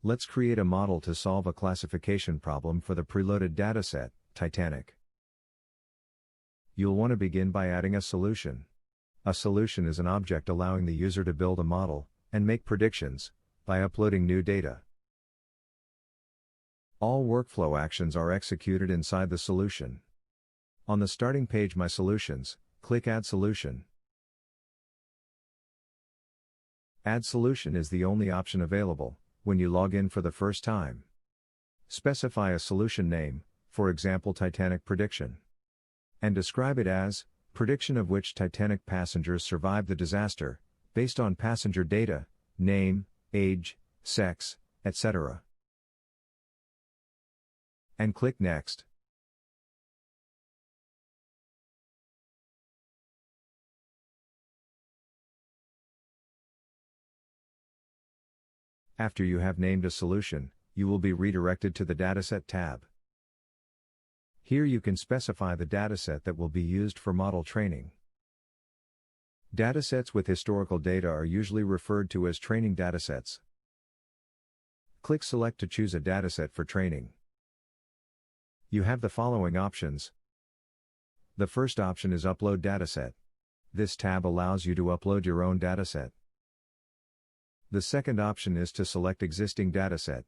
Let's create a model to solve a classification problem for the preloaded dataset, Titanic. You'll want to begin by adding a solution. A solution is an object allowing the user to build a model and make predictions by uploading new data. All workflow actions are executed inside the solution. On the starting page My Solutions, click Add Solution. Add Solution is the only option available when you log in for the first time. Specify a solution name, for example Titanic Prediction. And describe it as, prediction of which Titanic passengers survived the disaster, based on passenger data, name, age, sex, etc. And click Next. After you have named a solution, you will be redirected to the Dataset tab. Here you can specify the dataset that will be used for model training. Datasets with historical data are usually referred to as training datasets. Click Select to choose a dataset for training. You have the following options. The first option is Upload Dataset. This tab allows you to upload your own dataset. The second option is to select Existing Dataset.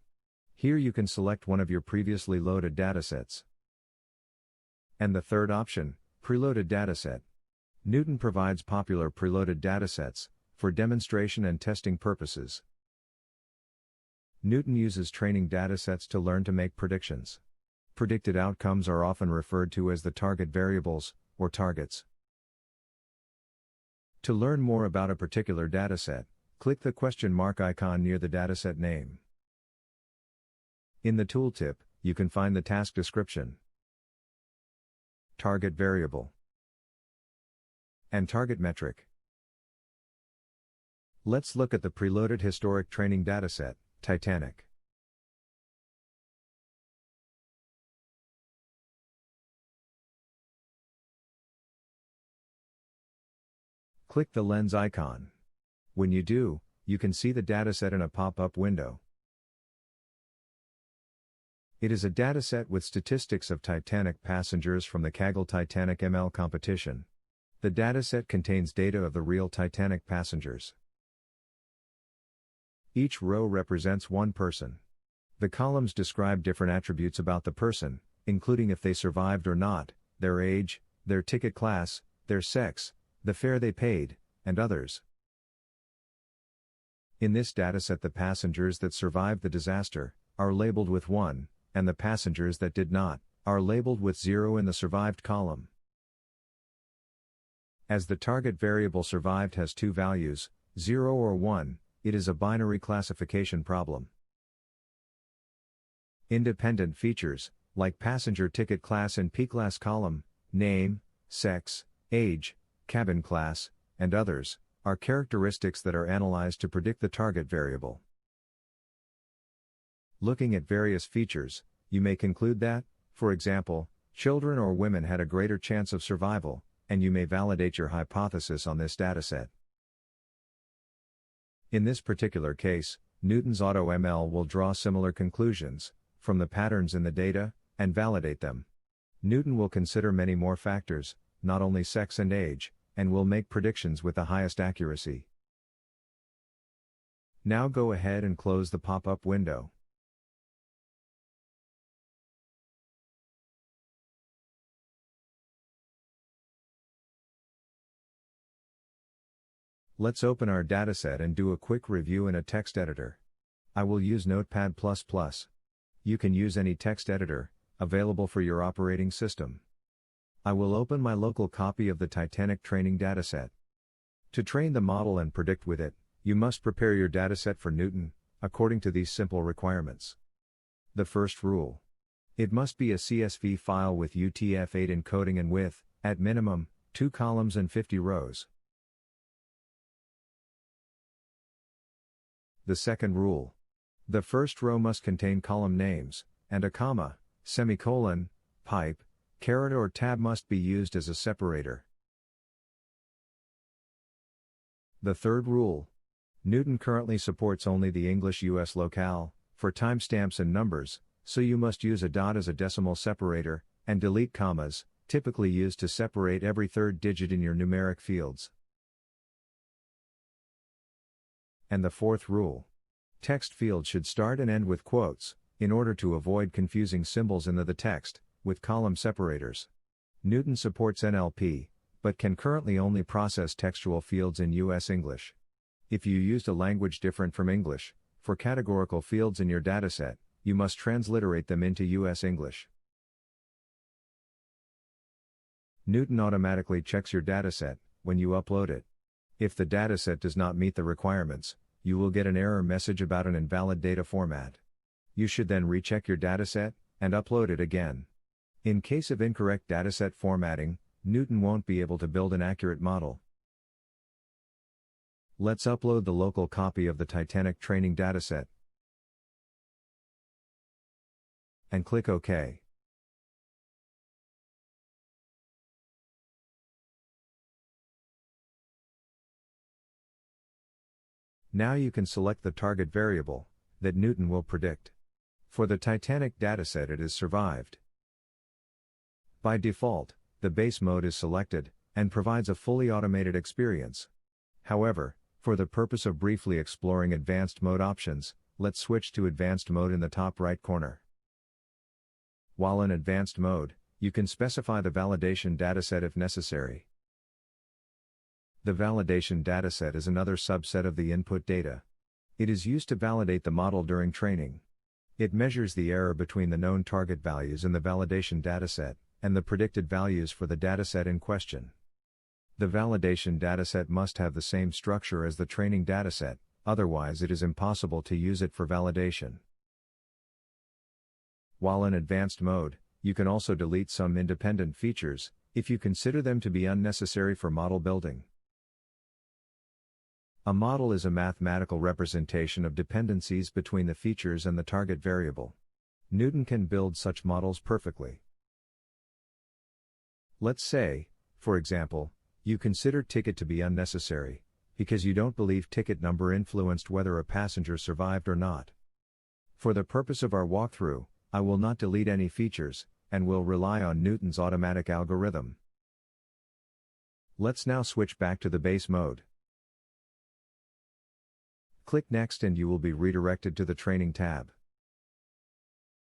Here you can select one of your previously loaded datasets. And the third option, Preloaded Dataset. Neuton provides popular preloaded datasets for demonstration and testing purposes. Neuton uses training datasets to learn to make predictions. Predicted outcomes are often referred to as the target variables, or targets. To learn more about a particular dataset, click the question mark icon near the dataset name. In the tooltip, you can find the task description, target variable, and target metric. Let's look at the preloaded historic training dataset, Titanic. Click the lens icon. When you do, you can see the dataset in a pop-up window. It is a dataset with statistics of Titanic passengers from the Kaggle Titanic ML competition. The dataset contains data of the real Titanic passengers. Each row represents one person. The columns describe different attributes about the person, including if they survived or not, their age, their ticket class, their sex, the fare they paid, and others. In this dataset the passengers that survived the disaster are labeled with 1, and the passengers that did not are labeled with 0 in the survived column. As the target variable survived has two values, 0 or 1, it is a binary classification problem. Independent features, like passenger ticket class in P-class column, name, sex, age, cabin class, and others, are characteristics that are analyzed to predict the target variable. Looking at various features, you may conclude that, for example, children or women had a greater chance of survival, and you may validate your hypothesis on this dataset. In this particular case, Neuton's AutoML will draw similar conclusions from the patterns in the data and validate them. Neuton will consider many more factors, not only sex and age, and will make predictions with the highest accuracy. Now go ahead and close the pop-up window. Let's open our dataset and do a quick review in a text editor. I will use Notepad++. You can use any text editor available for your operating system. I will open my local copy of the Titanic training dataset. To train the model and predict with it, you must prepare your dataset for Neuton, according to these simple requirements. The first rule. It must be a CSV file with UTF-8 encoding and with, at minimum, 2 columns and 50 rows. The second rule. The first row must contain column names, and a comma, semicolon, pipe, caret or tab must be used as a separator. The third rule. Neuton currently supports only the English US locale, for timestamps and numbers, so you must use a dot as a decimal separator, and delete commas, typically used to separate every third digit in your numeric fields. And the fourth rule. Text fields should start and end with quotes, in order to avoid confusing symbols in the text, with column separators. Neuton supports NLP, but can currently only process textual fields in US English. If you used a language different from English, for categorical fields in your dataset, you must transliterate them into US English. Neuton automatically checks your dataset when you upload it. If the dataset does not meet the requirements, you will get an error message about an invalid data format. You should then recheck your dataset and upload it again. In case of incorrect dataset formatting, Neuton won't be able to build an accurate model. Let's upload the local copy of the Titanic training dataset. And click OK. Now you can select the target variable that Neuton will predict. For the Titanic dataset, it is survived. By default, the base mode is selected and provides a fully automated experience. However, for the purpose of briefly exploring advanced mode options, let's switch to advanced mode in the top right corner. While in advanced mode, you can specify the validation dataset if necessary. The validation dataset is another subset of the input data. It is used to validate the model during training. It measures the error between the known target values in the validation dataset and the predicted values for the dataset in question. The validation dataset must have the same structure as the training dataset, otherwise it is impossible to use it for validation. While in advanced mode, you can also delete some independent features, if you consider them to be unnecessary for model building. A model is a mathematical representation of dependencies between the features and the target variable. Neuton can build such models perfectly. Let's say, for example, you consider ticket to be unnecessary, because you don't believe ticket number influenced whether a passenger survived or not. For the purpose of our walkthrough, I will not delete any features, and will rely on Neuton's automatic algorithm. Let's now switch back to the base mode. Click Next and you will be redirected to the Training tab.